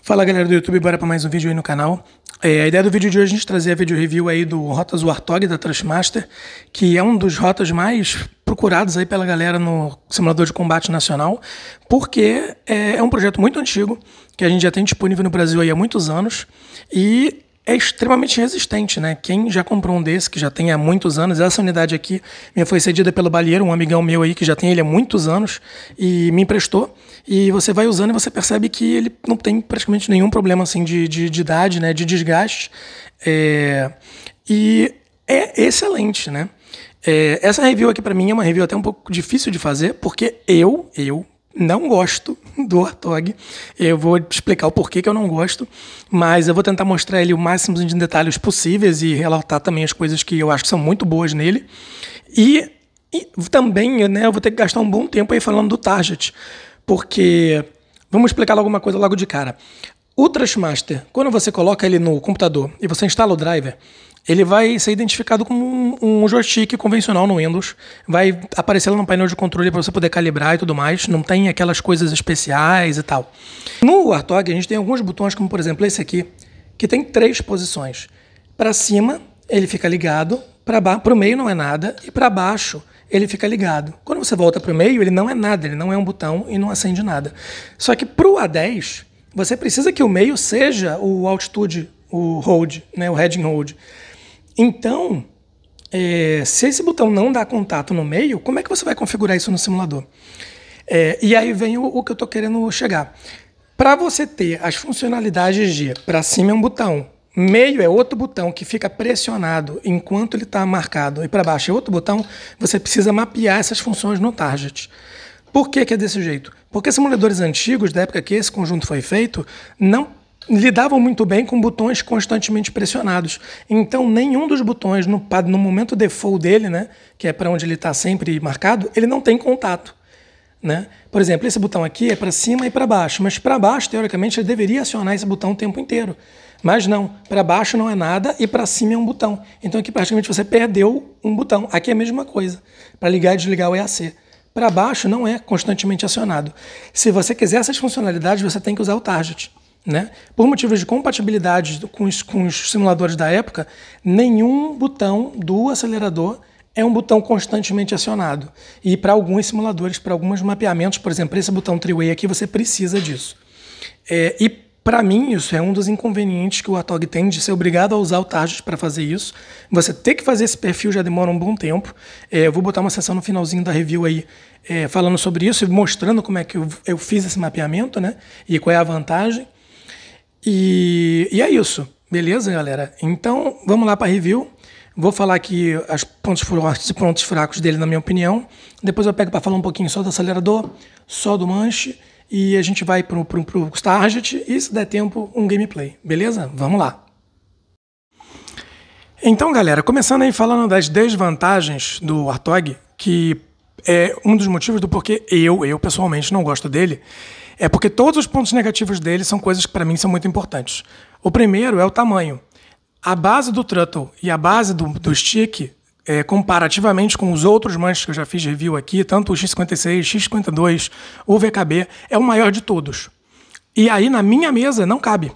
Fala galera do YouTube, bora para mais um vídeo aí no canal. A ideia do vídeo de hoje é a gente trazer a vídeo review aí do Rotas Warthog da Thrustmaster, que é um dos rotas mais procurados aí pela galera no simulador de combate nacional, porque é um projeto muito antigo, que a gente já tem disponível no Brasil aí há muitos anos, e é extremamente resistente, né? Quem já comprou um desse, que já tem há muitos anos, essa unidade aqui me foi cedida pelo Balieiro, um amigão meu aí que já tem ele há muitos anos e me emprestou. E você vai usando e você percebe que ele não tem praticamente nenhum problema assim de idade, né? De desgaste. E é excelente, né? Essa review aqui para mim é uma review até um pouco difícil de fazer, porque eu não gosto do Warthog. Eu vou explicar o porquê que eu não gosto, mas eu vou tentar mostrar ele o máximo de detalhes possíveis e relatar também as coisas que eu acho que são muito boas nele. E também, né, eu vou ter que gastar um bom tempo aí falando do Target, porque vamos explicar alguma coisa logo de cara. O Thrustmaster, quando você coloca ele no computador e você instala o driver, ele vai ser identificado como um joystick convencional no Windows. Vai aparecer lá no painel de controle para você poder calibrar e tudo mais. Não tem aquelas coisas especiais e tal. No Warthog, a gente tem alguns botões, como por exemplo esse aqui, que tem 3 posições. Para cima, ele fica ligado. Para o meio não é nada. E para baixo, ele fica ligado. Quando você volta para o meio, ele não é nada. Ele não é um botão e não acende nada. Só que para o A10, você precisa que o meio seja o altitude, o hold, né, o heading hold. Então, se esse botão não dá contato no meio, como é que você vai configurar isso no simulador? E aí vem o que eu estou querendo chegar. Para você ter as funcionalidades de para cima é um botão, meio é outro botão que fica pressionado enquanto ele está marcado, e para baixo é outro botão, você precisa mapear essas funções no target. Por que é desse jeito? Porque simuladores antigos, da época que esse conjunto foi feito, não lidavam muito bem com botões constantemente pressionados. Então, nenhum dos botões, no momento default dele, né, que é para onde ele está sempre marcado, ele não tem contato, né? Por exemplo, esse botão aqui é para cima e para baixo, mas para baixo, teoricamente, ele deveria acionar esse botão o tempo inteiro. Mas não, para baixo não é nada e para cima é um botão. Então, aqui praticamente você perdeu um botão. Aqui é a mesma coisa, para ligar e desligar o EAC. Para baixo não é constantemente acionado. Se você quiser essas funcionalidades, você tem que usar o Target, né? Por motivos de compatibilidade com os simuladores da época, nenhum botão do acelerador é um botão constantemente acionado. E para alguns simuladores, para alguns mapeamentos, por exemplo, esse botão Three-Way aqui, você precisa disso. E para mim, isso é um dos inconvenientes que o Warthog tem de ser obrigado a usar o Target para fazer isso. Você ter que fazer esse perfil já demora um bom tempo. Eu vou botar uma sessão no finalzinho da review aí falando sobre isso e mostrando como é que eu fiz esse mapeamento, né? E qual é a vantagem. E é isso, beleza, galera? Então, vamos lá para a review. Vou falar aqui os pontos fortes e pontos fracos dele, na minha opinião. Depois eu pego para falar um pouquinho só do acelerador, só do manche, e a gente vai pro target e, se der tempo, um gameplay, beleza? Vamos lá. Então, galera, começando aí falando das desvantagens do Warthog, que é um dos motivos do porquê eu pessoalmente não gosto dele, é porque todos os pontos negativos dele são coisas que para mim são muito importantes. O primeiro é o tamanho. A base do throttle e a base do stick, comparativamente com os outros manches que eu já fiz review aqui, tanto o X56, X52, o VKB, é o maior de todos. E aí na minha mesa não cabe.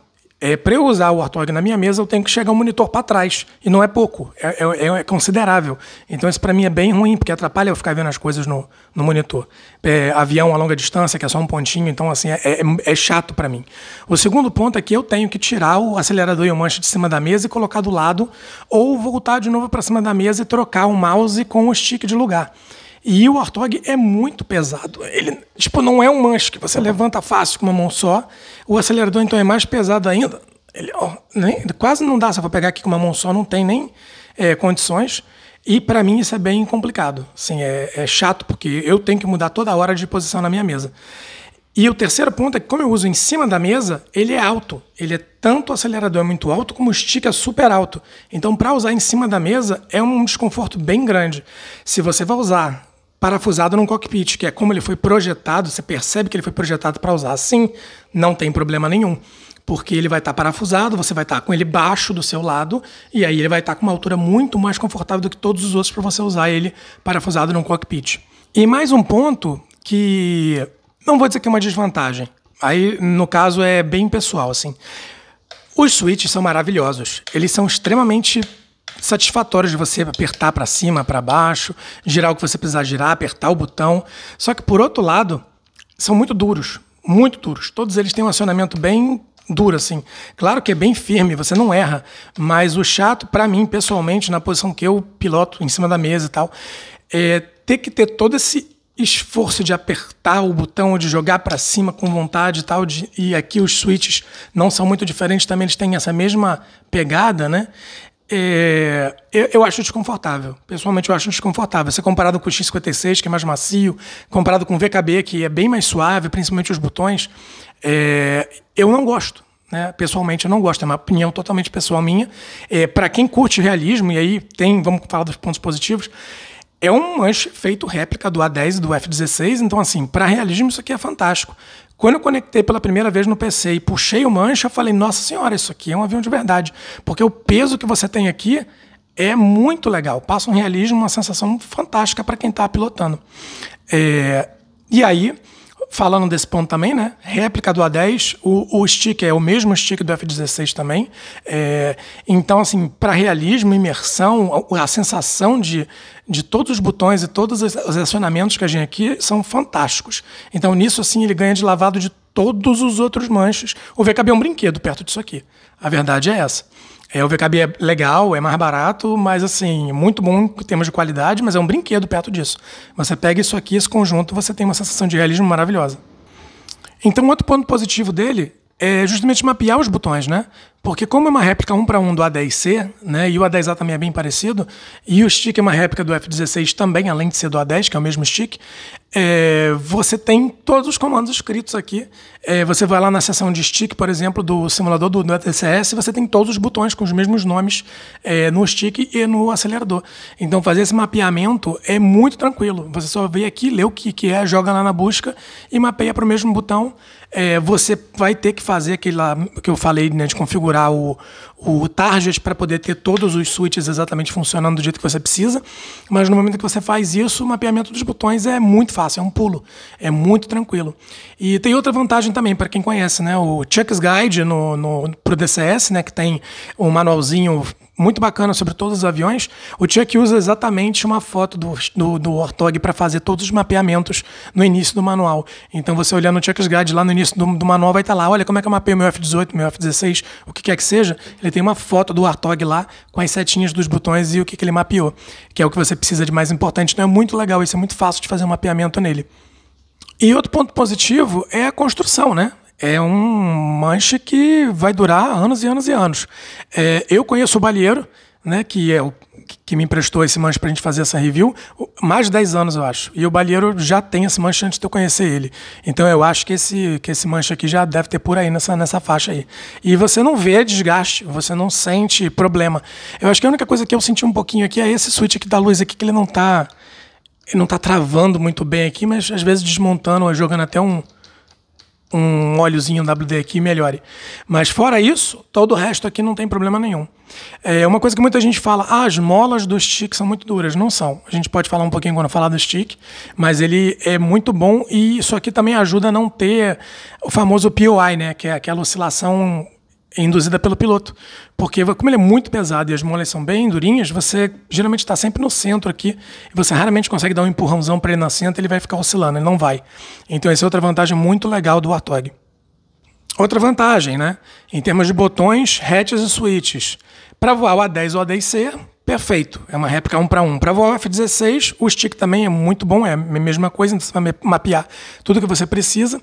Para eu usar o Warthog na minha mesa, eu tenho que chegar o monitor para trás. E não é pouco, é considerável. Então isso para mim é bem ruim, porque atrapalha eu ficar vendo as coisas no monitor. Avião a longa distância, que é só um pontinho, então assim, é chato para mim. O segundo ponto é que eu tenho que tirar o acelerador e o manche de cima da mesa e colocar do lado, ou voltar de novo para cima da mesa e trocar o mouse com o stick de lugar. E o Warthog é muito pesado. Ele, não é um manche que você levanta fácil com uma mão só. O acelerador, então, é mais pesado ainda. Ele, quase não dá, se eu for pegar aqui com uma mão só, não tem nem condições. E, para mim, isso é bem complicado. Assim, é chato, porque eu tenho que mudar toda hora de posição na minha mesa. E o terceiro ponto é que, como eu uso em cima da mesa, ele é alto. Ele tanto o acelerador é muito alto, como o stick é super alto. Então, para usar em cima da mesa, é um desconforto bem grande. Se você vai usar parafusado num cockpit, que é como ele foi projetado, você percebe que ele foi projetado para usar assim, não tem problema nenhum, porque ele vai estar parafusado, você vai estar com ele baixo do seu lado, e aí ele vai estar com uma altura muito mais confortável do que todos os outros para você usar ele parafusado num cockpit. E mais um ponto que não vou dizer que é uma desvantagem, Aí, no caso, é bem pessoal, assim. Os switches são maravilhosos. Eles são extremamente satisfatórios de você apertar para cima, para baixo, girar o que você precisar girar, apertar o botão. Só que, por outro lado, são muito duros. Muito duros. Todos eles têm um acionamento bem duro, assim. Claro que é bem firme, você não erra. Mas o chato, para mim, pessoalmente, na posição que eu piloto em cima da mesa e tal, é ter que ter todo esse esforço de apertar o botão, de jogar para cima com vontade e tal. E aqui os switches não são muito diferentes, também eles têm essa mesma pegada, né? Eu acho desconfortável. Pessoalmente, eu acho desconfortável. Se comparado com o X56, que é mais macio, comparado com o VKB, que é bem mais suave, principalmente os botões, eu não gosto. Né? Pessoalmente, eu não gosto. É uma opinião totalmente pessoal minha. Para quem curte realismo, e aí vamos falar dos pontos positivos, é um manche feito réplica do A10 e do F16, então, assim, para realismo isso aqui é fantástico. Quando eu conectei pela primeira vez no PC e puxei o manche, eu falei, nossa senhora, isso aqui é um avião de verdade. Porque o peso que você tem aqui é muito legal. Passa um realismo, uma sensação fantástica para quem está pilotando. E aí, falando desse ponto também, né? Réplica do A10, o stick é o mesmo stick do F16 também. Então, assim, para realismo, imersão, a sensação de todos os botões e todos os acionamentos que a gente aqui são fantásticos. Então, nisso, assim, ele ganha de lavado de todos os outros manches. O VKB é um brinquedo perto disso aqui. A verdade é essa. O VKB é legal, é mais barato, mas assim, muito bom em termos de qualidade, mas é um brinquedo perto disso. Você pega isso aqui, esse conjunto, você tem uma sensação de realismo maravilhosa. Então, outro ponto positivo dele é justamente mapear os botões, né? Porque como é uma réplica 1 para 1 do A10C, né, e o A10A também é bem parecido, e o stick é uma réplica do F16 também, além de ser do A10, que é o mesmo stick, você tem todos os comandos escritos aqui. Você vai lá na seção de stick, por exemplo, do simulador do DCS, você tem todos os botões com os mesmos nomes no stick e no acelerador. Então, fazer esse mapeamento é muito tranquilo. Você só vem aqui, lê o que é, joga lá na busca e mapeia para o mesmo botão. Você vai ter que fazer aquele lá que eu falei, né, de configurar o target para poder ter todos os switches exatamente funcionando do jeito que você precisa, mas no momento que você faz isso, o mapeamento dos botões é muito fácil, é um pulo, é muito tranquilo. E tem outra vantagem também, para quem conhece, né, o Chuck's Guide pro DCS, né, que tem um manualzinho muito bacana sobre todos os aviões. O Chuck usa exatamente uma foto do Ortog para fazer todos os mapeamentos no início do manual. Então, você olhando o Chuck's Guide lá no início do manual, vai estar lá, olha como é que eu mapeio meu F18, meu F16, o que quer que seja. Ele tem uma foto do Ortog lá com as setinhas dos botões e o que ele mapeou, que é o que você precisa de mais importante. Então, é muito legal, isso é muito fácil de fazer um mapeamento nele. E outro ponto positivo é a construção, né? É um manche que vai durar anos e anos e anos. Eu conheço o Balieiro, né, que me emprestou esse manche para a gente fazer essa review, mais de 10 anos, eu acho. E o Balieiro já tem esse manche antes de eu conhecer ele. Então eu acho que esse manche aqui já deve ter por aí nessa faixa aí. E você não vê desgaste, você não sente problema. Eu acho que a única coisa que eu senti um pouquinho aqui é esse switch aqui da luz aqui, que ele não tá travando muito bem aqui, mas às vezes desmontando ou jogando até um óleozinho WD aqui melhore. Mas fora isso, todo o resto aqui não tem problema nenhum. Uma coisa que muita gente fala, as molas do stick são muito duras. Não são. A gente pode falar um pouquinho quando falar do stick, mas ele é muito bom e isso aqui também ajuda a não ter o famoso POI, né, que é aquela oscilação induzida pelo piloto. Porque como ele é muito pesado e as molas são bem durinhas, você geralmente está sempre no centro aqui e você raramente consegue dar um empurrãozão para ele na centro, ele vai ficar oscilando, ele não vai. Então essa é outra vantagem muito legal do Warthog. Outra vantagem, né? Em termos de botões, hatches e switches. Para voar o A10 ou o A10C, perfeito. É uma réplica 1 para 1. Para voar o F16, o stick também é muito bom, é a mesma coisa, então você vai mapear tudo que você precisa.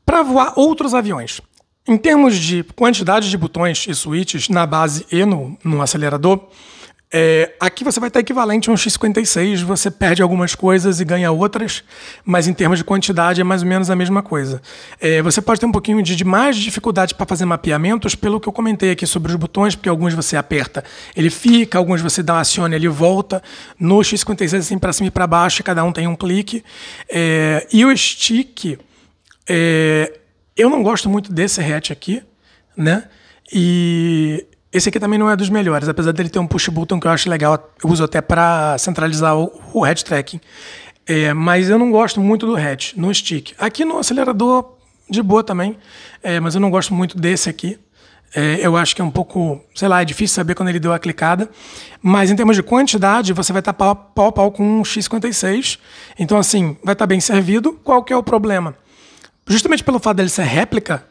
Para voar outros aviões, em termos de quantidade de botões e switches na base e no acelerador, aqui você vai estar equivalente a um X56, você perde algumas coisas e ganha outras, mas em termos de quantidade é mais ou menos a mesma coisa. Você pode ter um pouquinho de mais dificuldade para fazer mapeamentos, pelo que eu comentei aqui sobre os botões, porque alguns você aperta, ele fica, alguns você dá um acione, ele volta. No X56 assim para cima e para baixo, cada um tem um clique. E o stick... eu não gosto muito desse hatch aqui, né? E esse aqui também não é dos melhores, apesar dele ter um push button que eu acho legal, eu uso até para centralizar o head tracking. Mas eu não gosto muito do hatch no stick. Aqui no acelerador de boa também, mas eu não gosto muito desse aqui. Eu acho que é um pouco, sei lá, é difícil saber quando ele deu a clicada. Mas em termos de quantidade, você vai estar pau a pau com um X56. Então, assim, vai estar bem servido. Qual que é o problema? Justamente pelo fato dele ser réplica,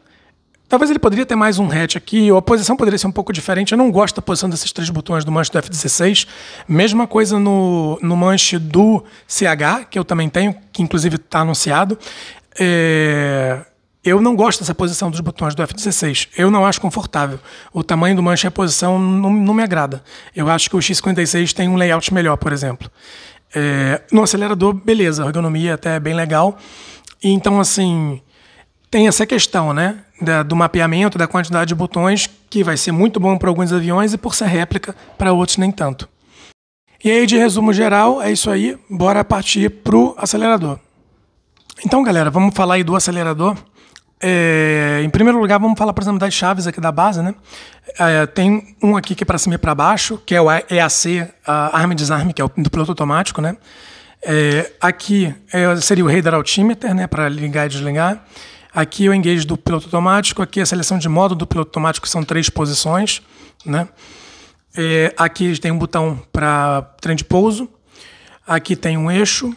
talvez ele poderia ter mais um hatch aqui, ou a posição poderia ser um pouco diferente. Eu não gosto da posição desses 3 botões do manche do F16. Mesma coisa no manche do CH, que eu também tenho, que inclusive está anunciado. Eu não gosto dessa posição dos botões do F16. Eu não acho confortável. O tamanho do manche e a posição não me agrada. Eu acho que o X56 tem um layout melhor, por exemplo. No acelerador, beleza, a ergonomia até é bem legal. Então, assim, tem essa questão, né, do mapeamento, da quantidade de botões, que vai ser muito bom para alguns aviões e, por ser réplica, para outros nem tanto. E aí, de resumo geral, é isso aí. Bora partir para o acelerador. Então, galera, vamos falar aí do acelerador. Em primeiro lugar, vamos falar, por exemplo, das chaves aqui da base, né? Tem um aqui que é para cima e para baixo, que é o EAC, Arm Disarm, que é o do piloto automático, né? Aqui seria o Radar Altimeter, né, para ligar e desligar. Aqui o Engage do piloto automático, aqui a seleção de modo do piloto automático, são 3 posições, né? Aqui tem um botão para trem de pouso. Aqui tem um eixo,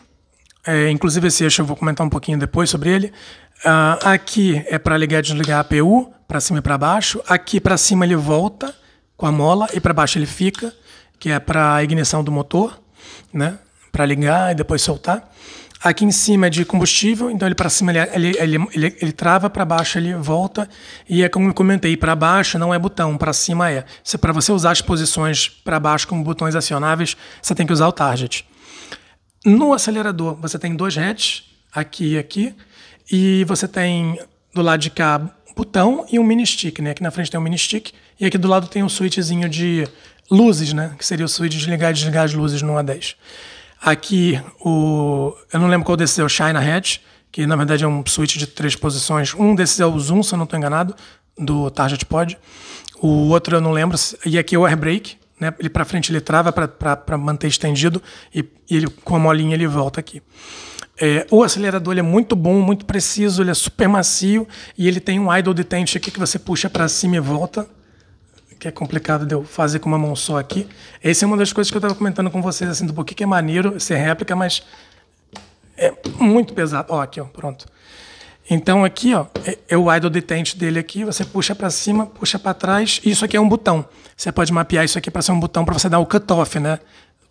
inclusive esse eixo eu vou comentar um pouquinho depois sobre ele. Aqui é para ligar e desligar a APU, para cima e para baixo. Aqui para cima ele volta com a mola e para baixo ele fica, que é para a ignição do motor, né? Para ligar e depois soltar. Aqui em cima é de combustível, então ele para cima ele trava, para baixo ele volta. E é como eu comentei, para baixo não é botão, para cima é. Para você usar as posições para baixo como botões acionáveis, você tem que usar o target. No acelerador você tem 2 hatches, aqui e aqui. E você tem do lado de cá um botão e um mini stick, né? Aqui na frente tem um mini stick e aqui do lado tem um switchzinho de luzes, né? Que seria o switch de ligar e desligar as luzes no A10. Aqui eu não lembro qual desses é o Shine Ahead, que na verdade é um switch de 3 posições. Um desses é o Zoom, se eu não estou enganado, do Target Pod. O outro eu não lembro. E aqui é o Air Brake, né? Ele para frente ele trava para manter estendido e ele, com a molinha ele volta aqui. O acelerador ele é muito bom, muito preciso, ele é super macio e ele tem um idle detent aqui que você puxa para cima e volta, que é complicado de eu fazer com uma mão só aqui. Essa é uma das coisas que eu estava comentando com vocês, assim, do porquê que é maneiro ser réplica, mas é muito pesado. Ó, aqui, ó, pronto. Então aqui, ó, é o idle detent dele aqui, você puxa para cima, puxa para trás, e isso aqui é um botão. Você pode mapear isso aqui para ser um botão para você dar o cutoff, né?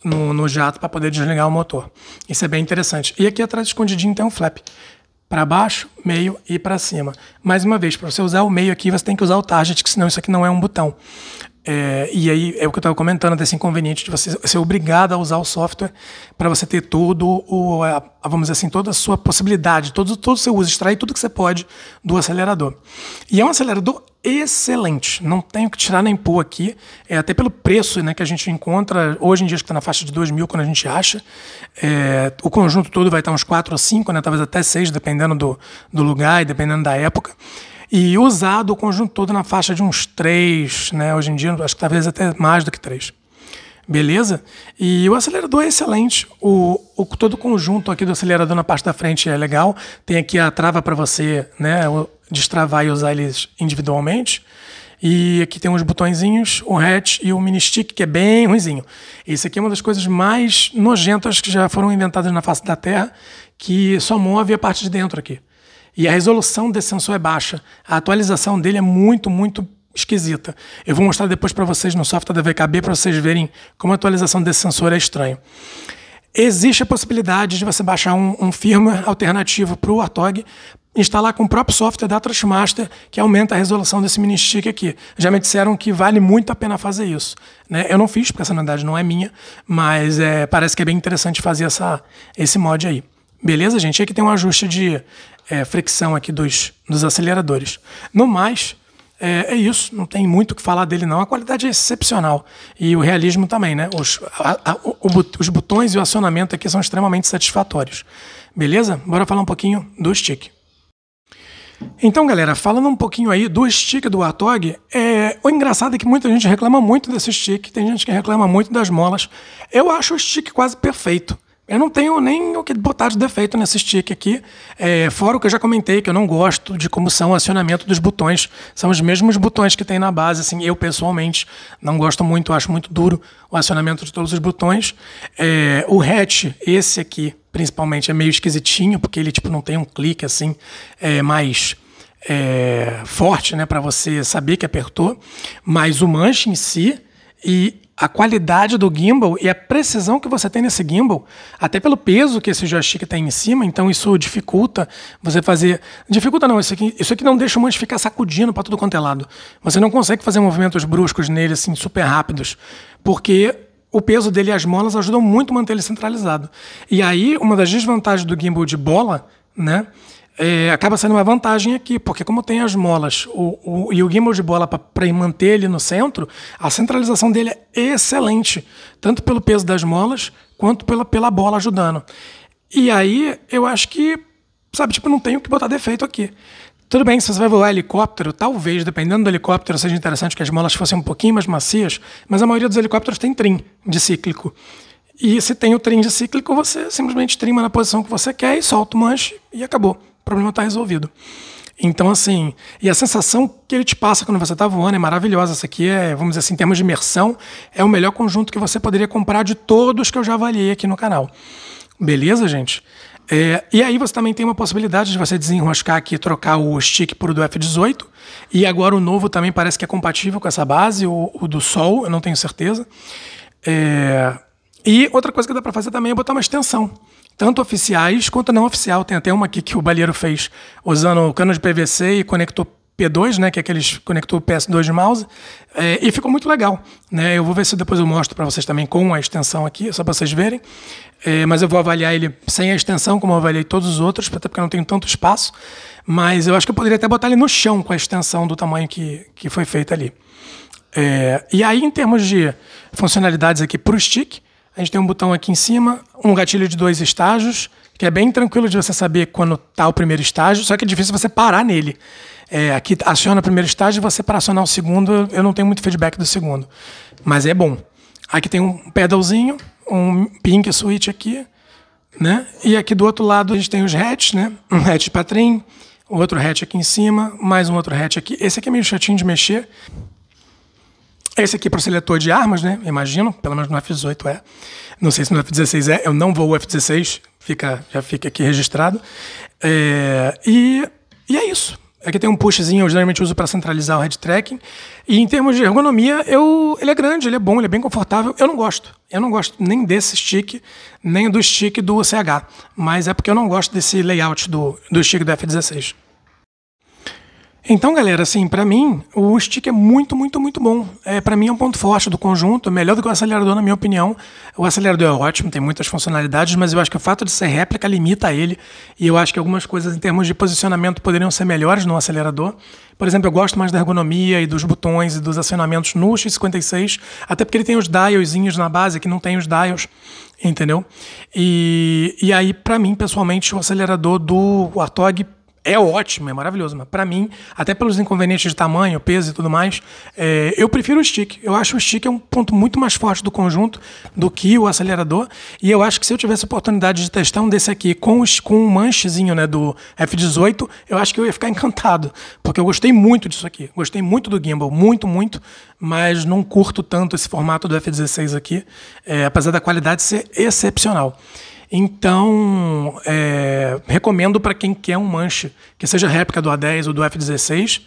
No jato para poder desligar o motor. Isso é bem interessante. E aqui atrás escondidinho tem um flap. Para baixo, meio e para cima. Mais uma vez, para você usar o meio aqui, você tem que usar o target, que senão isso aqui não é um botão. E aí é o que eu estava comentando, desse inconveniente de você ser obrigado a usar o software para você ter todo vamos dizer assim, toda a sua possibilidade, todo o seu uso, extrair tudo que você pode do acelerador. E é um acelerador excelente, não tenho que tirar nem pôr aqui, até pelo preço, né, que a gente encontra, hoje em dia acho que está na faixa de 2.000 quando a gente acha. O conjunto todo vai estar uns 4 ou 5, né, talvez até 6, dependendo do lugar e dependendo da época. E usado o conjunto todo na faixa de uns 3, né? Hoje em dia, acho que talvez até mais do que 3. Beleza? E o acelerador é excelente. Todo o conjunto aqui do acelerador na parte da frente é legal. Tem aqui a trava para você, né, destravar e usar eles individualmente. E aqui tem uns botõezinhos, o hatch e o mini stick, que é bem ruinzinho. Esse aqui é uma das coisas mais nojentas que já foram inventadas na face da Terra, que só move a parte de dentro aqui. E a resolução desse sensor é baixa. A atualização dele é muito, muito esquisita. Eu vou mostrar depois para vocês no software da VKB para vocês verem como a atualização desse sensor é estranha. Existe a possibilidade de você baixar um firmware alternativo para o Warthog, instalar com o próprio software da Trustmaster, que aumenta a resolução desse mini stick aqui. Já me disseram que vale muito a pena fazer isso, né? Eu não fiz, porque essa novidade não é minha, mas parece que é bem interessante fazer esse mod aí. Beleza, gente? Aqui tem um ajuste de fricção aqui dos aceleradores. No mais, é isso. Não tem muito o que falar dele, não. A qualidade é excepcional. E o realismo também, né? Os botões e o acionamento aqui são extremamente satisfatórios. Beleza? Bora falar um pouquinho do stick. Então, galera, falando um pouquinho aí do stick do Warthog, o engraçado é que muita gente reclama muito desse stick, tem gente que reclama muito das molas. Eu acho o stick quase perfeito. eu não tenho nem o que botar de defeito nesse stick aqui. Fora o que eu já comentei, que eu não gosto de como são o acionamento dos botões. São os mesmos botões que tem na base. Assim, eu, pessoalmente, não gosto muito, acho muito duro o acionamento de todos os botões. O hatch, esse aqui, principalmente, é meio esquisitinho, porque ele tipo, não tem um clique assim, mais forte, né, para você saber que apertou. Mas o manche em si e a qualidade do gimbal e a precisão que você tem nesse gimbal, até pelo peso que esse joystick tem em cima, então isso dificulta você fazer... Dificulta não, isso aqui não deixa o manche ficar sacudindo para tudo quanto é lado. Você não consegue fazer movimentos bruscos nele, assim, super rápidos, porque o peso dele e as molas ajudam muito a manter ele centralizado. E aí, uma das desvantagens do gimbal de bola, né, acaba sendo uma vantagem aqui, porque como tem as molas e o gimbal de bola para manter ele no centro, a centralização dele é excelente, tanto pelo peso das molas, quanto pela bola ajudando. E aí, eu acho que, sabe, tipo, não tem o que botar defeito aqui. Tudo bem, se você vai voar helicóptero, talvez, dependendo do helicóptero, seja interessante que as molas fossem um pouquinho mais macias, mas a maioria dos helicópteros tem trim de cíclico. E se tem o trim de cíclico, você simplesmente trima na posição que você quer e solta o manche e acabou. O problema está resolvido. Então, assim, e a sensação que ele te passa quando você está voando é maravilhosa. Essa aqui vamos dizer assim, em termos de imersão, é o melhor conjunto que você poderia comprar de todos que eu já avaliei aqui no canal. Beleza, gente? E aí você também tem uma possibilidade de você desenroscar aqui e trocar o stick por o do F18. E agora o novo também parece que é compatível com essa base, o do Sol, eu não tenho certeza. E outra coisa que dá para fazer também é botar uma extensão. Tanto oficiais quanto não oficial. Tem até uma aqui que o Balheiro fez usando o cano de PVC e conector P2, né, que é aqueles conector PS2 de mouse, e ficou muito legal. Né? Eu vou ver se depois eu mostro para vocês também com a extensão aqui, só para vocês verem. Mas eu vou avaliar ele sem a extensão, como eu avaliei todos os outros, até porque eu não tenho tanto espaço. Mas eu acho que eu poderia até botar ele no chão com a extensão do tamanho que foi feita ali. E aí, em termos de funcionalidades aqui para o stick, a gente tem um botão aqui em cima, um gatilho de 2 estágios, que é bem tranquilo de você saber quando está o primeiro estágio, só que é difícil você parar nele. Aqui aciona o primeiro estágio e você, para acionar o segundo, eu não tenho muito feedback do segundo, mas é bom. Aqui tem um pedalzinho, um pink switch aqui, né? E aqui do outro lado a gente tem os hatches, né? Um hatch para trim, outro hatch aqui em cima, mais um outro hatch aqui. Esse aqui é meio chatinho de mexer. Esse aqui é para o seletor de armas, né? Imagino, pelo menos no F18 é. Não sei se no F16 é. Eu não vou o F16, já fica aqui registrado. E é isso. Aqui tem um pushzinho, eu geralmente uso para centralizar o head tracking. E em termos de ergonomia, ele é grande, ele é bom, ele é bem confortável. Eu não gosto. Eu não gosto nem desse stick, nem do stick do CH. Mas é porque eu não gosto desse layout do stick do F16. Então, galera, assim, para mim, o stick é muito, muito, muito bom. Para mim é um ponto forte do conjunto, melhor do que o acelerador, na minha opinião. O acelerador é ótimo, tem muitas funcionalidades, mas eu acho que o fato de ser réplica limita ele, e eu acho que algumas coisas em termos de posicionamento poderiam ser melhores no acelerador. Por exemplo, eu gosto mais da ergonomia e dos botões e dos acionamentos no X56, até porque ele tem os dialzinhos na base, que não tem os dials, entendeu? E aí, para mim, pessoalmente, o acelerador do Warthog é ótimo, é maravilhoso, mas para mim, até pelos inconvenientes de tamanho, peso e tudo mais, eu prefiro o stick. Eu acho o stick um ponto muito mais forte do conjunto do que o acelerador, e eu acho que se eu tivesse a oportunidade de testar um desse aqui com um manchezinho, né, do F18, eu acho que eu ia ficar encantado, porque eu gostei muito disso aqui, gostei muito do gimbal, muito, muito, mas não curto tanto esse formato do F16 aqui, apesar da qualidade ser excepcional. Então, recomendo para quem quer um manche, que seja réplica do A10 ou do F16,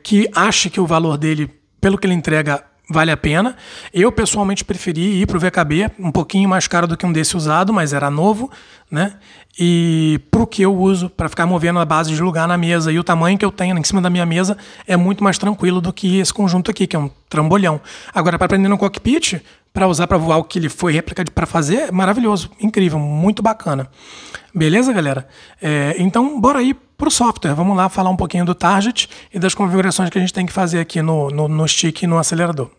que ache que o valor dele, pelo que ele entrega, vale a pena. Eu, pessoalmente, preferi ir para o VKB, um pouquinho mais caro do que um desse usado, mas era novo, né? E para o que eu uso, para ficar movendo a base de lugar na mesa, e o tamanho que eu tenho em cima da minha mesa é muito mais tranquilo do que esse conjunto aqui, que é um trambolhão. Agora, para aprender no cockpit, para usar para voar o que ele foi réplica para fazer, é maravilhoso, incrível, muito bacana. Beleza, galera? Então, bora aí para o software. Vamos lá falar um pouquinho do target e das configurações que a gente tem que fazer aqui no stick e no acelerador.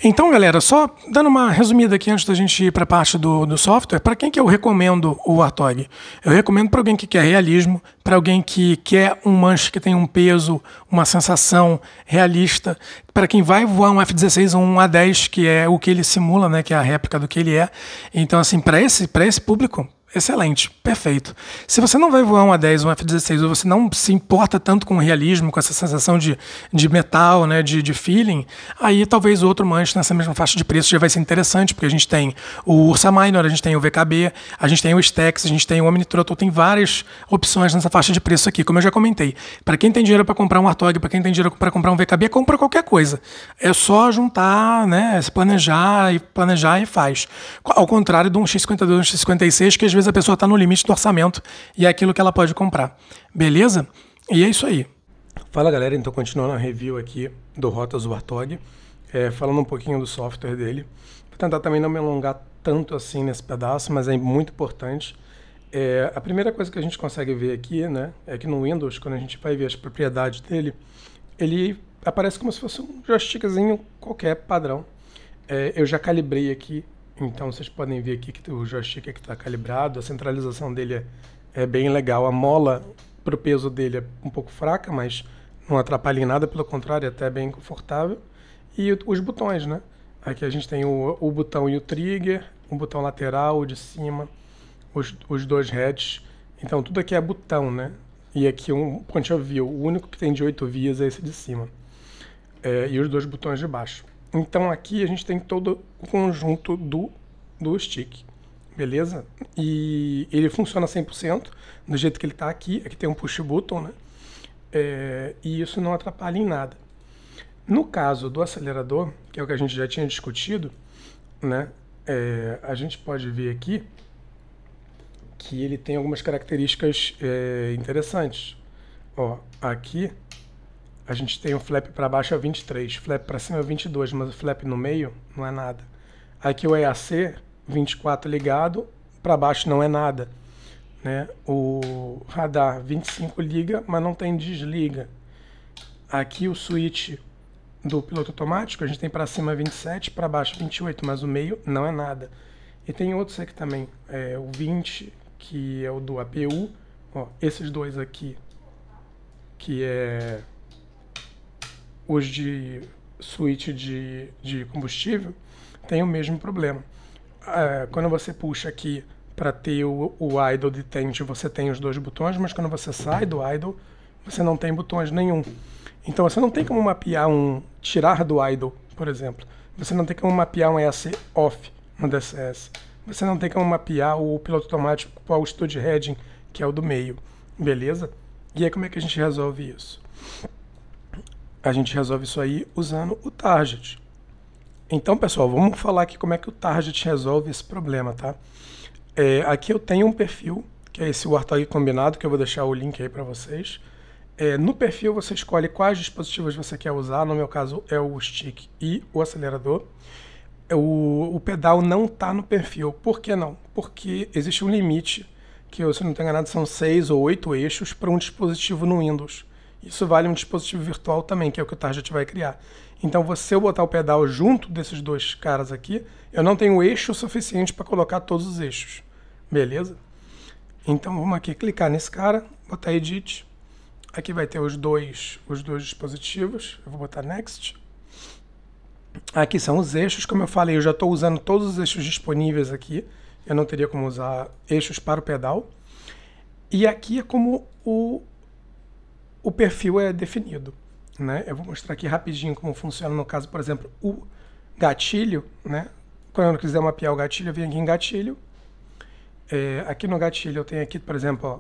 Então, galera, só dando uma resumida aqui antes da gente ir para a parte do software, para quem que eu recomendo o Warthog? Eu recomendo para alguém que quer realismo, para alguém que quer um manche que tem um peso, uma sensação realista, para quem vai voar um F-16 ou um A-10, que é o que ele simula, né, que é a réplica do que ele é. Então, assim, para esse público, excelente, perfeito. Se você não vai voar um A10 ou um F-16, ou você não se importa tanto com o realismo, com essa sensação de metal, né, de feeling, aí talvez outro manche nessa mesma faixa de preço já vai ser interessante, porque a gente tem o Ursa Minor, a gente tem o VKB, a gente tem o Stax, a gente tem o Omnitrottle, tem várias opções nessa faixa de preço aqui, como eu já comentei. Para quem tem dinheiro para comprar um Warthog, para quem tem dinheiro para comprar um VKB, compra qualquer coisa. É só juntar, né, se planejar e faz. Ao contrário de um X-52, um X-56, que às vezes a pessoa está no limite do orçamento e é aquilo que ela pode comprar. Beleza? E é isso aí. Fala, galera. Então, continuando a review aqui do Rotas Warthog, falando um pouquinho do software dele. Vou tentar também não me alongar tanto assim nesse pedaço, mas é muito importante. A primeira coisa que a gente consegue ver aqui, né, é que no Windows, quando a gente vai ver as propriedades dele, ele aparece como se fosse um joystickzinho qualquer padrão. Eu já calibrei aqui. Então vocês podem ver aqui que o joystick está calibrado, a centralização dele é bem legal. A mola para o peso dele é um pouco fraca, mas não atrapalha em nada, pelo contrário, é até bem confortável. E os botões, né? Aqui a gente tem o botão e o trigger, o botão lateral, o de cima, os dois heads. Então tudo aqui é botão, né? E aqui um point of view, o único que tem de 8 vias é esse de cima. E os dois botões de baixo. Então aqui a gente tem todo o conjunto do stick, beleza? E ele funciona 100% do jeito que ele está aqui. Aqui tem um push button, né? E isso não atrapalha em nada. No caso do acelerador, que é o que a gente já tinha discutido, né? A gente pode ver aqui que ele tem algumas características interessantes. Ó, aqui a gente tem o flap para baixo é 23, flap para cima é 22, mas o flap no meio não é nada. Aqui o EAC 24 ligado, para baixo não é nada, né? O radar 25 liga, mas não tem desliga. Aqui o switch do piloto automático, a gente tem para cima 27, para baixo 28, mas o meio não é nada. E tem outros aqui também, o 20, que é o do APU, ó, esses dois aqui, que é os de switch de combustível, tem o mesmo problema. Quando você puxa aqui para ter o idle detent, você tem os dois botões, mas quando você sai do idle, você não tem botões nenhum. Então você não tem como mapear tirar do idle, por exemplo. Você não tem como mapear um EAC off no DCS. Você não tem como mapear o piloto automático para o Stud Heading, que é o do meio. Beleza? E aí como é que a gente resolve isso? A gente resolve isso aí usando o target. Então, pessoal, vamos falar aqui como é que o target resolve esse problema, tá? Aqui eu tenho um perfil, que é esse Warthog combinado, que eu vou deixar o link aí para vocês. No perfil você escolhe quais dispositivos você quer usar, no meu caso é o stick e o acelerador. O pedal não está no perfil. Por que não? Porque existe um limite, que se eu não estou enganado são 6 ou 8 eixos para um dispositivo no Windows. Isso vale um dispositivo virtual também, que é o que o target vai criar. Então, se eu botar o pedal junto desses dois caras aqui, eu não tenho eixo suficiente para colocar todos os eixos. Beleza? Então, vamos aqui clicar nesse cara, botar Edit. Aqui vai ter os dois dispositivos. Eu vou botar Next. Aqui são os eixos. Como eu falei, eu já estou usando todos os eixos disponíveis aqui. Eu não teria como usar eixos para o pedal. E aqui é como o perfil é definido, né? Eu vou mostrar aqui rapidinho como funciona no caso, por exemplo, o gatilho, né? Quando eu quiser mapear o gatilho, eu venho aqui em gatilho. Aqui no gatilho eu tenho aqui, por exemplo, ó,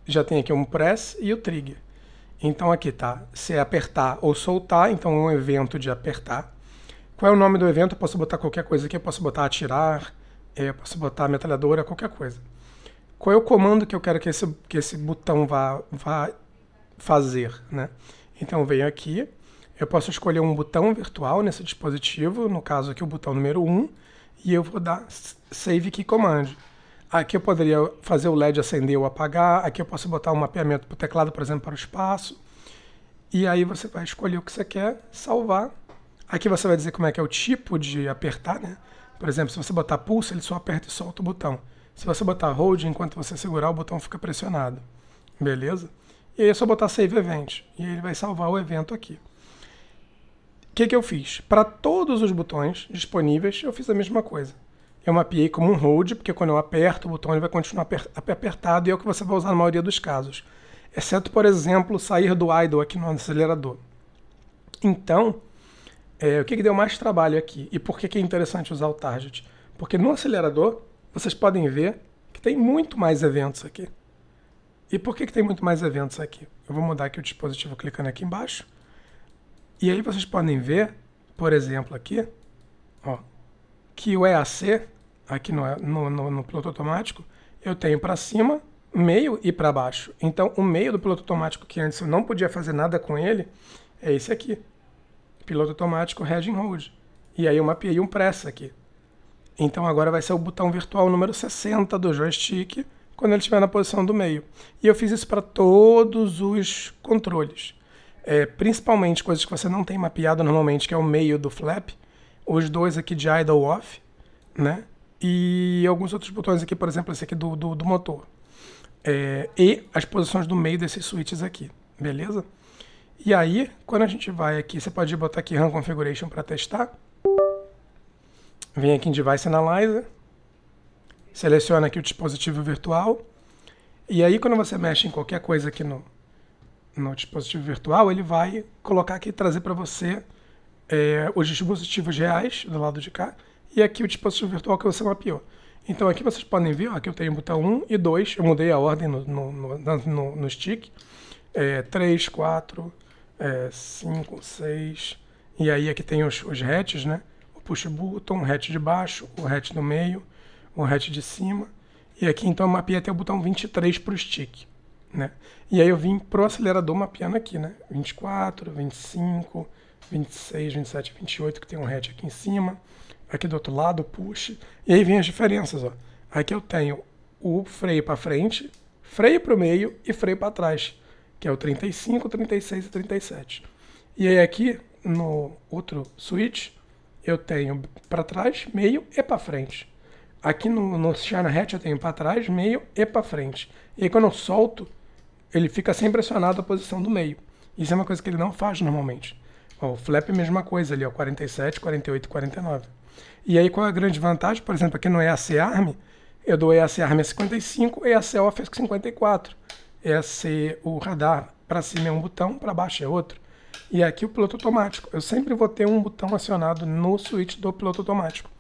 já tem aqui um press e o trigger. Então aqui tá, se é apertar ou soltar, então é um evento de apertar. Qual é o nome do evento? Eu posso botar qualquer coisa aqui, eu posso botar atirar, eu posso botar metralhadora, qualquer coisa. Qual é o comando que eu quero que esse botão vá fazer, né? Então eu venho aqui, eu posso escolher um botão virtual nesse dispositivo, no caso aqui o botão número 1, e eu vou dar Save Key Command. Aqui eu poderia fazer o LED acender ou apagar, aqui eu posso botar um mapeamento para o teclado, por exemplo, para o espaço, e aí você vai escolher o que você quer, salvar, Aqui você vai dizer como é que é o tipo de apertar, né? Por exemplo, se você botar pulse, ele só aperta e solta o botão. Se você botar hold, enquanto você segurar, o botão fica pressionado. Beleza? E aí é só botar Save Event. E aí ele vai salvar o evento aqui. O que eu fiz? Para todos os botões disponíveis, eu fiz a mesma coisa. Eu mapeei como um hold, porque quando eu aperto o botão, ele vai continuar apertado e é o que você vai usar na maioria dos casos. Exceto, por exemplo, sair do idle aqui no acelerador. Então, o que deu mais trabalho aqui? E por que é interessante usar o target? Porque no acelerador, vocês podem ver que tem muito mais eventos aqui. E por que tem muito mais eventos aqui? Eu vou mudar aqui o dispositivo clicando aqui embaixo. E aí vocês podem ver, por exemplo, aqui, ó, que o EAC, aqui no piloto automático, eu tenho para cima, meio e para baixo. Então, o meio do piloto automático, que antes eu não podia fazer nada com ele, é esse aqui. Piloto automático Head and Hold. E aí eu mapeei um press aqui. Então agora vai ser o botão virtual número 60 do joystick, quando ele estiver na posição do meio. E eu fiz isso para todos os controles. Principalmente coisas que você não tem mapeado normalmente, que é o meio do flap, os dois aqui de idle off, né? E alguns outros botões aqui, por exemplo, esse aqui do motor. E as posições do meio desses switches aqui, beleza? E aí, quando a gente vai aqui, você pode botar aqui Run Configuration para testar. Vem aqui em Device Analyzer, seleciona aqui o dispositivo virtual, e aí quando você mexe em qualquer coisa aqui no dispositivo virtual, ele vai colocar aqui e trazer para você os dispositivos reais do lado de cá, e aqui o dispositivo virtual que você mapeou. Então aqui vocês podem ver, ó, que eu tenho o botão 1 e 2, eu mudei a ordem no stick, 3, 4, 5, 6, e aí aqui tem os hatches, né? O push button, o hatch de baixo, o hatch do meio, o hatch de cima, e aqui então eu mapeei até o botão 23 para o stick, né? E aí eu vim pro acelerador mapeando aqui, né? 24, 25, 26, 27, 28, que tem um hatch aqui em cima, aqui do outro lado, o push, e aí vem as diferenças, ó. Aqui eu tenho o freio para frente, freio para o meio e freio para trás, que é o 35, 36 e 37. E aí aqui, no outro switch, eu tenho para trás, meio e para frente. Aqui no Shine Hatch eu tenho para trás, meio e para frente. E aí quando eu solto, ele fica sem pressionado a posição do meio. Isso é uma coisa que ele não faz normalmente. Ó, o flap é a mesma coisa ali, ó, 47, 48 e 49. E aí qual é a grande vantagem? Por exemplo, aqui no EAC Arm, eu dou EAC Arm a 55 e EAC Off a 54. EAC, o radar para cima é um botão, para baixo é outro. E aqui o piloto automático. Eu sempre vou ter um botão acionado no switch do piloto automático,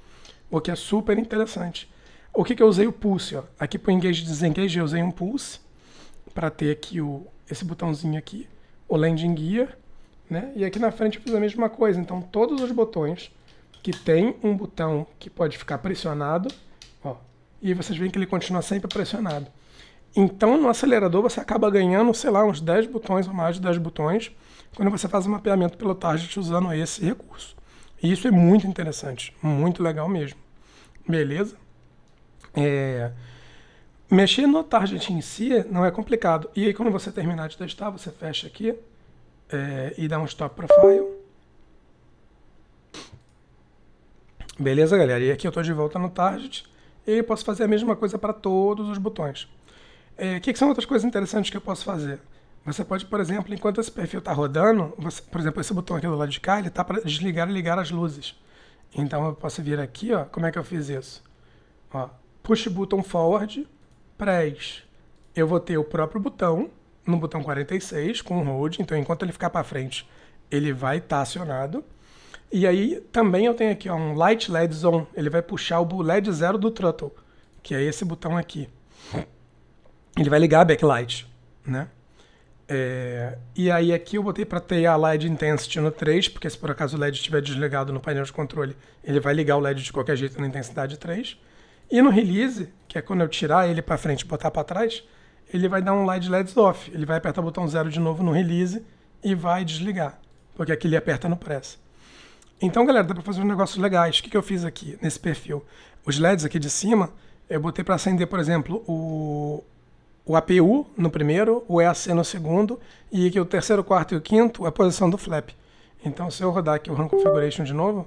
o que é super interessante. O que eu usei o pulse? Ó. Aqui para o engage e desengage eu usei um pulse, para ter aqui esse botãozinho aqui, o landing gear, né? E aqui na frente eu fiz a mesma coisa. Então todos os botões que tem um botão que pode ficar pressionado, ó, e vocês veem que ele continua sempre pressionado. Então no acelerador você acaba ganhando, sei lá, uns 10 botões ou mais de 10 botões, quando você faz um mapeamento pelo target usando esse recurso. E isso é muito interessante, muito legal mesmo. Beleza? Mexer no target em si não é complicado. E aí quando você terminar de testar, você fecha aqui e dá um stop profile. Beleza, galera? E aqui eu estou de volta no target e eu posso fazer a mesma coisa para todos os botões. O que são outras coisas interessantes que eu posso fazer? Você pode, por exemplo, enquanto esse perfil está rodando, por exemplo, esse botão aqui do lado de cá, ele está para desligar e ligar as luzes. Então eu posso vir aqui, ó, como é que eu fiz isso? Ó, push button forward, press. Eu vou ter o próprio botão, no botão 46, com o hold, então enquanto ele ficar para frente, ele vai estar acionado. E aí também eu tenho aqui ó, um Light LED Zone, ele vai puxar o LED 0 do throttle, que é esse botão aqui. Ele vai ligar a backlight, né? E aí aqui eu botei para ter a LED Intensity no 3, porque se por acaso o LED estiver desligado no painel de controle, ele vai ligar o LED de qualquer jeito na intensidade 3. E no Release, que é quando eu tirar ele para frente e botar para trás, ele vai dar um Light LEDs Off. Ele vai apertar o botão 0 de novo no Release e vai desligar, porque aqui ele aperta no Press. Então, galera, dá para fazer uns negócios legais. O que eu fiz aqui nesse perfil? Os LEDs aqui de cima, eu botei para acender, por exemplo, o APU no primeiro, o EAC no segundo, e aqui o terceiro, quarto e o quinto, a posição do flap. Então, se eu rodar aqui o Run Configuration de novo,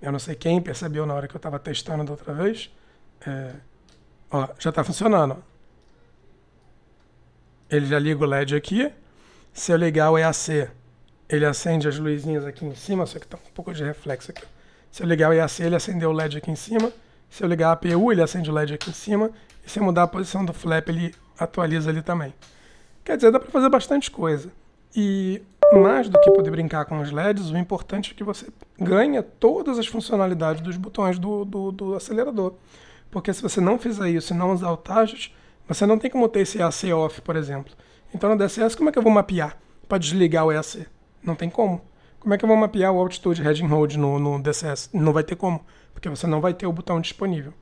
eu não sei quem percebeu na hora que eu estava testando da outra vez, ó, já está funcionando. Ó. Ele já liga o LED aqui. Se eu ligar o EAC, ele acende as luzinhas aqui em cima, só que está um pouco de reflexo aqui. Se eu ligar o EAC, ele acendeu o LED aqui em cima. Se eu ligar a APU, ele acende o LED aqui em cima. E se eu mudar a posição do flap, ele atualiza ali também. Quer dizer, dá para fazer bastante coisa. E mais do que poder brincar com os LEDs, o importante é que você ganha todas as funcionalidades dos botões do acelerador. Porque se você não fizer isso e não usar o target, você não tem como ter esse EAC off, por exemplo. Então no DCS, como é que eu vou mapear para desligar o EAC? Não tem como. Como é que eu vou mapear o Altitude Head and Hold no DCS? Não vai ter como, porque você não vai ter o botão disponível.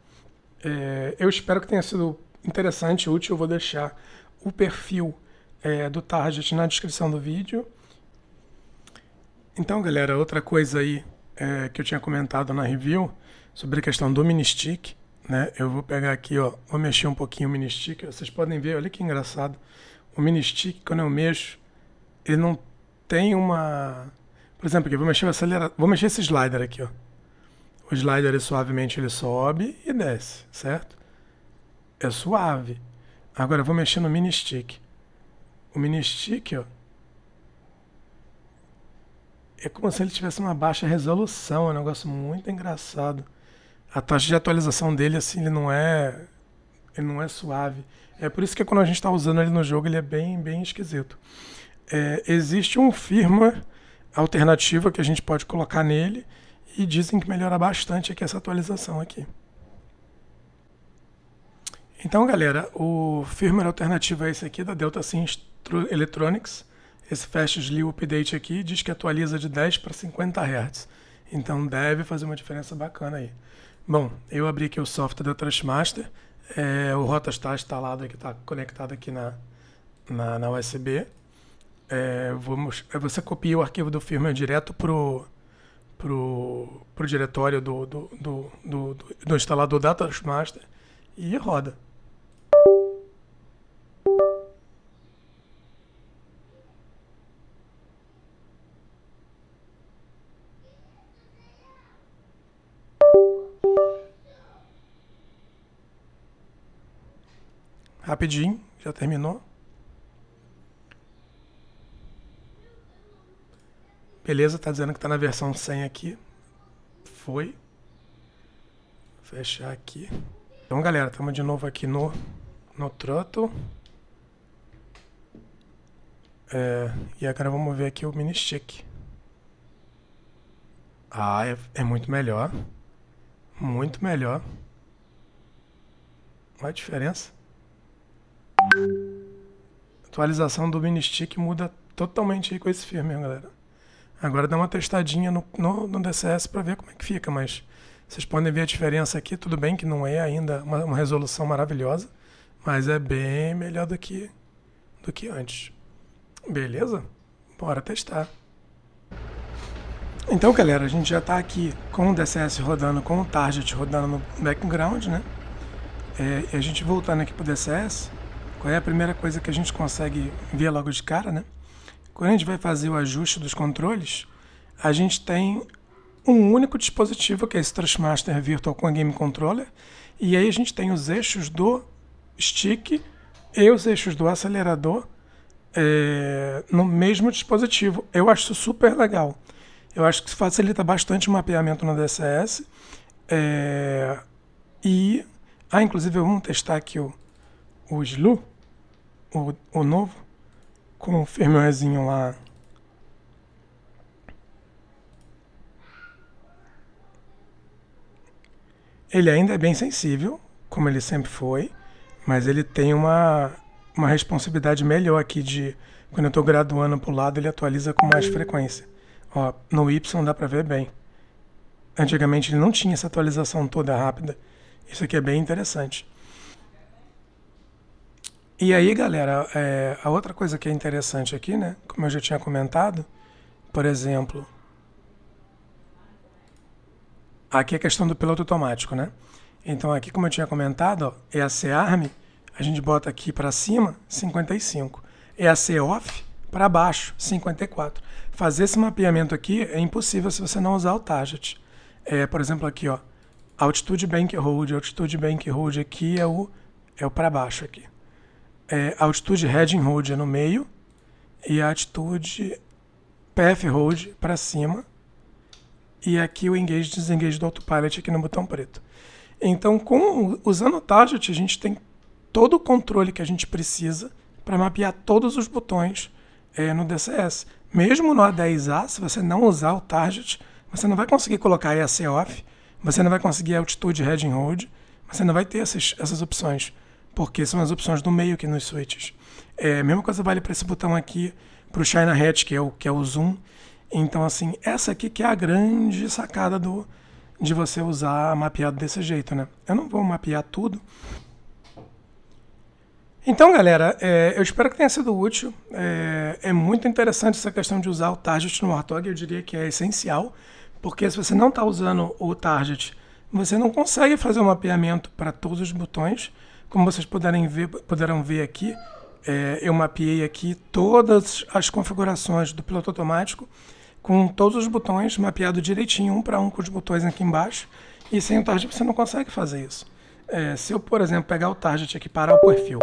Eu espero que tenha sido interessante e útil. Eu vou deixar o perfil do target na descrição do vídeo. Então, galera, outra coisa aí que eu tinha comentado na review sobre a questão do mini stick, né? Eu vou pegar aqui, ó, vou mexer um pouquinho o mini stick. Vocês podem ver, olha que engraçado. O mini stick, quando eu mexo, ele não tem uma... Por exemplo, aqui, vou mexer o acelerador, vou mexer esse slider aqui, ó. O slider, ele, suavemente, ele sobe e desce, certo? É suave. Agora eu vou mexer no mini stick. O mini stick, ó, é como se ele tivesse uma baixa resolução, é um negócio muito engraçado. A taxa de atualização dele, assim, ele não é suave. É por isso que quando a gente está usando ele no jogo, ele é bem esquisito. Existe um firmware alternativo que a gente pode colocar nele e dizem que melhora bastante aqui essa atualização aqui. Então, galera, o firmware alternativo é esse aqui, da Delta Sim Electronics. Esse Fast Slew Update aqui diz que atualiza de 10 para 50 Hz. Então deve fazer uma diferença bacana aí. Bom, eu abri aqui o software da Trustmaster. O Rotas está instalado aqui, está conectado aqui na USB. Você copia o arquivo do firmware direto pro diretório do instalador da Trustmaster e roda. Rapidinho, já terminou. Beleza, tá dizendo que tá na versão 100 aqui. Foi. Vou fechar aqui. Então, galera, estamos de novo aqui no throttle. E agora vamos ver aqui o mini stick. É muito melhor. Muito melhor. Olha a diferença. A atualização do mini stick muda totalmente aí com esse firmware, galera. Agora dá uma testadinha no DCS para ver como é que fica, mas vocês podem ver a diferença aqui. Tudo bem que não é ainda uma resolução maravilhosa, mas é bem melhor do que antes. Beleza? Bora testar. Então, galera, a gente já está aqui com o DCS rodando, com o target rodando no background, né? E a gente voltando aqui para o DCS, qual é a primeira coisa que a gente consegue ver logo de cara, né? Quando a gente vai fazer o ajuste dos controles, a gente tem um único dispositivo, que é esse Trustmaster Virtual com a Game Controller, e aí a gente tem os eixos do stick e os eixos do acelerador no mesmo dispositivo. Eu acho isso super legal. Eu acho que isso facilita bastante o mapeamento no DCS. Inclusive vamos testar aqui o Slew, o novo, com o firmwarezinho lá. Ele ainda é bem sensível, como ele sempre foi, mas ele tem uma responsividade melhor aqui de, quando eu estou graduando para o lado, ele atualiza com mais frequência. Ó, no Y dá para ver bem. Antigamente ele não tinha essa atualização toda rápida. Isso aqui é bem interessante. E aí, galera, a outra coisa que é interessante aqui, né? Como eu já tinha comentado, por exemplo, aqui é a questão do piloto automático, né? Então aqui, como eu tinha comentado, ó, EAC Arm, a gente bota aqui para cima 55. EAC Off, para baixo, 54. Fazer esse mapeamento aqui é impossível se você não usar o target. Por exemplo, aqui, ó, altitude bank hold aqui é o para baixo aqui. Altitude heading hold é no meio e a altitude path hold para cima. E aqui o engage e desengage do autopilot aqui no botão preto. Então, usando o target, a gente tem todo o controle que a gente precisa para mapear todos os botões no DCS. Mesmo no A10A, se você não usar o target, você não vai conseguir colocar EAC off, você não vai conseguir altitude heading hold, você não vai ter essas opções, porque são as opções do meio aqui nos switches. A mesma coisa vale para esse botão aqui, para o Shine Hatch, que é o zoom. Então, assim, essa aqui que é a grande sacada de você usar mapeado desse jeito, né? Eu não vou mapear tudo. Então, galera, eu espero que tenha sido útil. É muito interessante essa questão de usar o target no Warthog, eu diria que é essencial, porque se você não está usando o target, você não consegue fazer o mapeamento para todos os botões. Como vocês poderão ver aqui, eu mapeei aqui todas as configurações do piloto automático, com todos os botões mapeado direitinho, um para um, com os botões aqui embaixo, e sem o target você não consegue fazer isso. Se eu, por exemplo, pegar o target aqui e parar o perfil.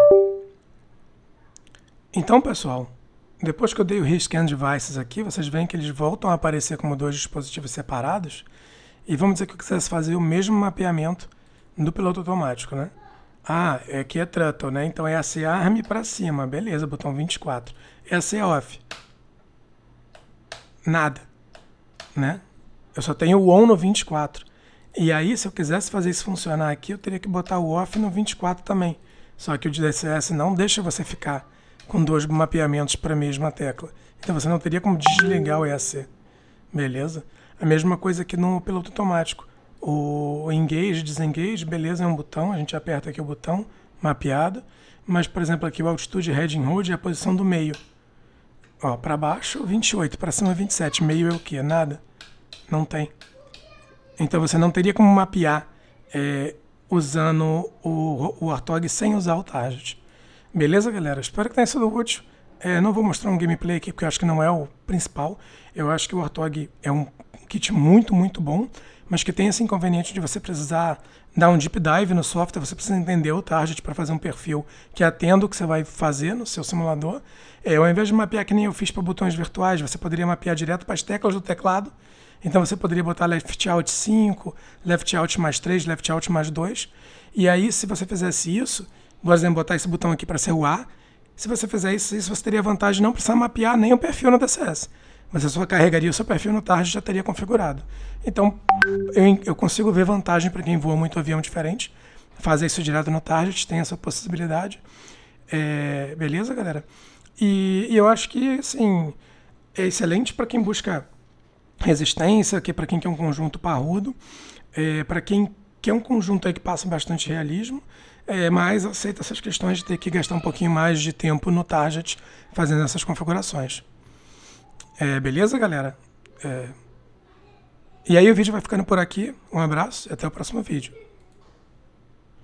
Então, pessoal, depois que eu dei o Rescan Devices aqui, vocês veem que eles voltam a aparecer como dois dispositivos separados, e vamos dizer que eu quisesse fazer o mesmo mapeamento do piloto automático, né? Aqui é Throttle, né? Então é EAC ARM para cima, beleza, botão 24. EAC OFF. Nada, né? Eu só tenho o ON no 24. E aí, se eu quisesse fazer isso funcionar aqui, eu teria que botar o OFF no 24 também. Só que o DCS não deixa você ficar com dois mapeamentos para a mesma tecla. Então você não teria como desligar o EAC. Beleza? A mesma coisa aqui no piloto automático. O Engage, Disengage, beleza, é um botão. A gente aperta aqui o botão mapeado. Mas, por exemplo, aqui o Altitude Heading Hold é a posição do meio. Ó, para baixo 28, para cima 27. Meio é o quê? Nada. Não tem. Então você não teria como mapear usando o Warthog sem usar o target. Beleza, galera? Espero que tenha sido útil. Não vou mostrar um gameplay aqui porque eu acho que não é o principal. Eu acho que o Warthog é um kit muito, muito bom, mas que tem esse inconveniente de você precisar dar um deep dive no software, você precisa entender o target para fazer um perfil que atenda o que você vai fazer no seu simulador. Ao invés de mapear que nem eu fiz para botões virtuais, você poderia mapear direto para as teclas do teclado. Então você poderia botar Left Out 5, Left Out mais 3, Left Out mais 2. E aí, se você fizesse isso, por exemplo, botar esse botão aqui para ser o A, se você fizer isso, você teria a vantagem de não precisar mapear nem o perfil no DCS. Você só carregaria o seu perfil no target e já teria configurado. Então, eu consigo ver vantagem para quem voa muito avião diferente. Fazer isso direto no target, tem essa possibilidade. Beleza, galera? E eu acho que, assim, é excelente para quem busca resistência, que para quem quer um conjunto parrudo, para quem quer um conjunto aí que passa bastante realismo, mas aceita essas questões de ter que gastar um pouquinho mais de tempo no target fazendo essas configurações. Beleza, galera? E aí o vídeo vai ficando por aqui. Um abraço e até o próximo vídeo.